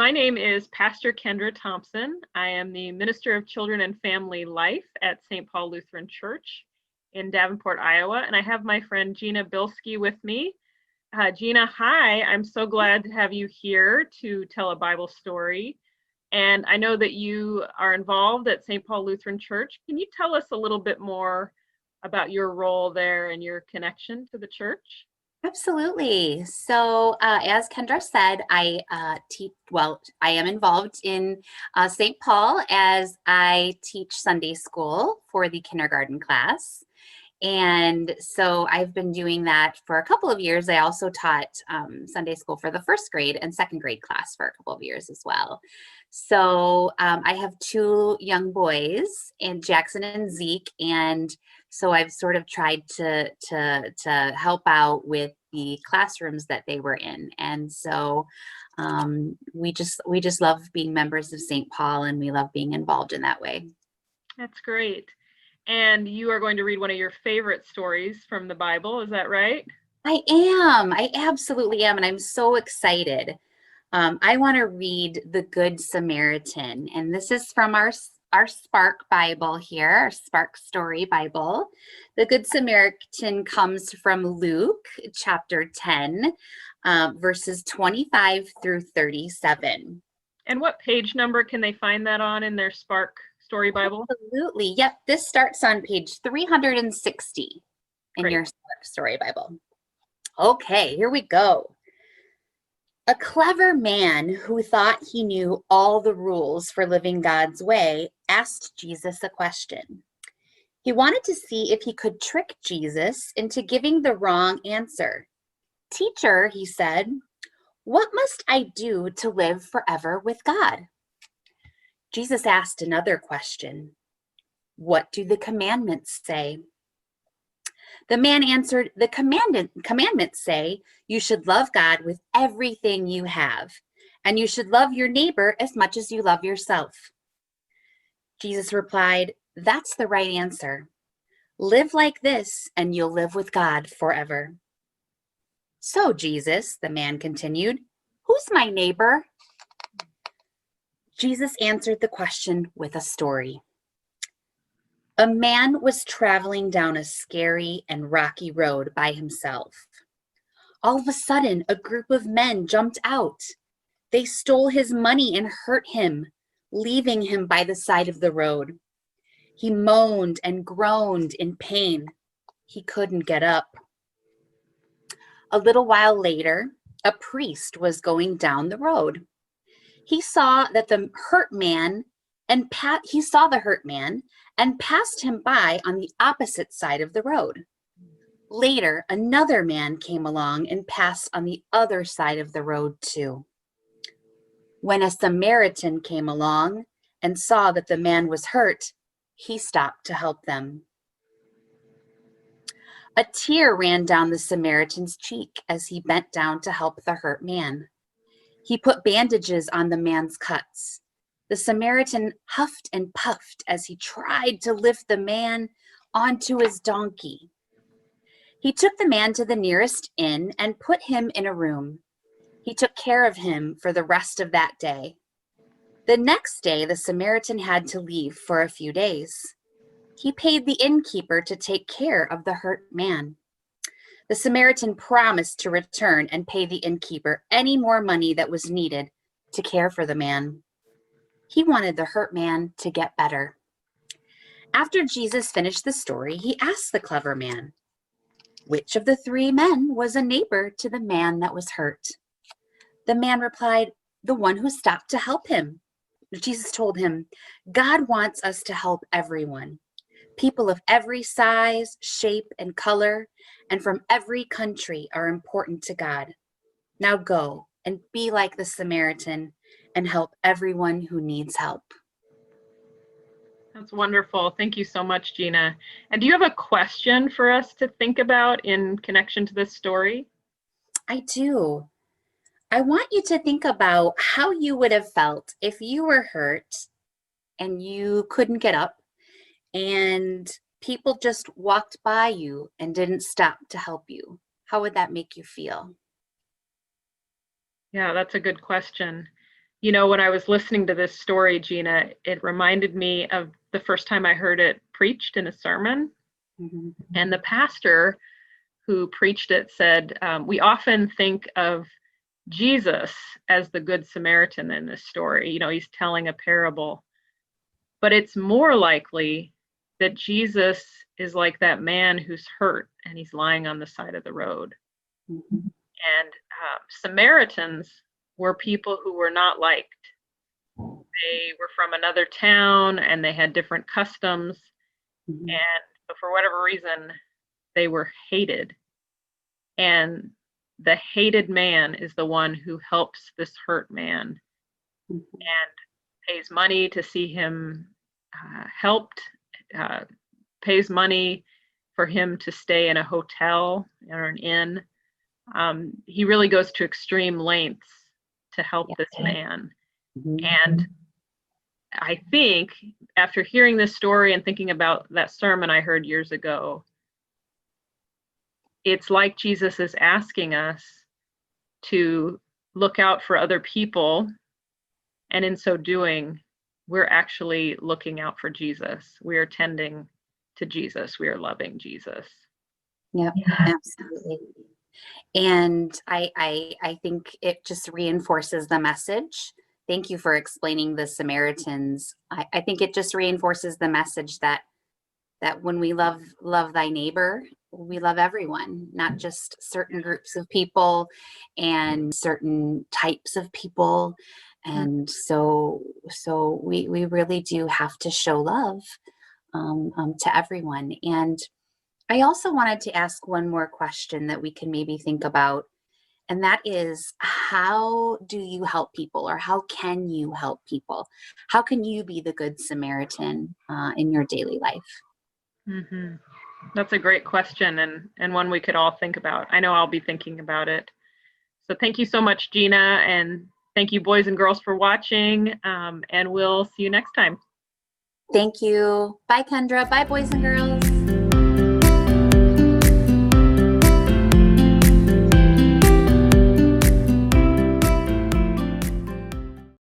my name is Pastor Kendra Thompson. I am the Minister of Children and Family Life at St. Paul Lutheran Church in Davenport, Iowa, and I have my friend Gina Bielski with me. Gina, hi. I'm so glad to have you here to tell a Bible story. And I know that you are involved at St. Paul Lutheran Church. Can you tell us a little bit more about your role there and your connection to the church? Absolutely. So, as Kendra said, I I am involved in St. Paul as I teach Sunday school for the kindergarten class. And so I've been doing that for a couple of years. I also taught Sunday school for the first grade and second grade class for a couple of years as well. So I have two young boys, and Jackson and Zeke, and so I've sort of tried to help out with the classrooms that they were in. And so we just love being members of St. Paul, and we love being involved in that way. That's great. And you are going to read one of your favorite stories from the Bible, is that right? I am. I absolutely am. And I'm so excited. I want to read the Good Samaritan. And this is from our Spark Bible here, our Spark Story Bible. The Good Samaritan comes from Luke chapter 10, verses 25 through 37. And what page number can they find that on in their Spark Story Bible? Absolutely. Yep. This starts on page 360 in Great. your Spark Story Bible. Okay, here we go. A clever man who thought he knew all the rules for living God's way asked Jesus a question. He wanted to see if he could trick Jesus into giving the wrong answer. Teacher, he said, what must I do to live forever with God? Jesus asked another question. What do the commandments say? The man answered, the commandments say you should love God with everything you have, and you should love your neighbor as much as you love yourself. Jesus replied, that's the right answer. Live like this, and you'll live with God forever. So, Jesus, the man continued, who's my neighbor? Jesus answered the question with a story. A man was traveling down a scary and rocky road by himself. All of a sudden, a group of men jumped out. They stole his money and hurt him, leaving him by the side of the road. He moaned and groaned in pain. He couldn't get up. A little while later, a priest was going down the road. He saw the hurt man and passed him by on the opposite side of the road. Later, another man came along and passed on the other side of the road too. When a Samaritan came along and saw that the man was hurt, he stopped to help them. A tear ran down the Samaritan's cheek as he bent down to help the hurt man. He put bandages on the man's cuts. The Samaritan huffed and puffed as he tried to lift the man onto his donkey. He took the man to the nearest inn and put him in a room. He took care of him for the rest of that day. The next day, the Samaritan had to leave for a few days. He paid the innkeeper to take care of the hurt man. The Samaritan promised to return and pay the innkeeper any more money that was needed to care for the man. He wanted the hurt man to get better. After Jesus finished the story, he asked the clever man, which of the three men was a neighbor to the man that was hurt? The man replied, the one who stopped to help him. Jesus told him, God wants us to help everyone. People of every size, shape, and color, and from every country are important to God. Now go and be like the Samaritan and help everyone who needs help. That's wonderful. Thank you so much, Gina. And do you have a question for us to think about in connection to this story? I do. I want you to think about how you would have felt if you were hurt and you couldn't get up and people just walked by you and didn't stop to help you. How would that make you feel? Yeah, that's a good question. You know, when I was listening to this story, Gina, it reminded me of the first time I heard it preached in a sermon. Mhm. And the pastor who preached it said, we often think of Jesus as the Good Samaritan in this story. You know, he's telling a parable, but it's more likely that Jesus is like that man who's hurt and he's lying on the side of the road. Mhm. And Samaritans were people who were not liked. They were from another town and they had different customs. Mhm. And for whatever reason, they were hated. And the hated man is the one who helps this hurt man Mhm. and pays money to see him helped, uh, pays money for him to stay in a hotel or an inn. He really goes to extreme lengths to help this man. Mhm. And I think after hearing this story and thinking about that sermon I heard years ago, it's like Jesus is asking us to look out for other people. And in so doing, we're actually looking out for Jesus. We are tending to Jesus. We are loving Jesus. Yep, absolutely. And I think it just reinforces the message. Thank you for explaining the Samaritans. I think it just reinforces the message that when we love thy neighbor, we love everyone, not just certain groups of people and certain types of people. And so we really do have to show love to everyone. And I also wanted to ask one more question that we can maybe think about, and that is, how do you help people, or how can you help people? How can you be the Good Samaritan in your daily life? Mm-hmm. That's a great question, and one we could all think about. I know I'll be thinking about it. So thank you so much, Gina, and thank you, boys and girls, for watching, and we'll see you next time. Thank you. Bye, Kendra. Bye, boys and girls.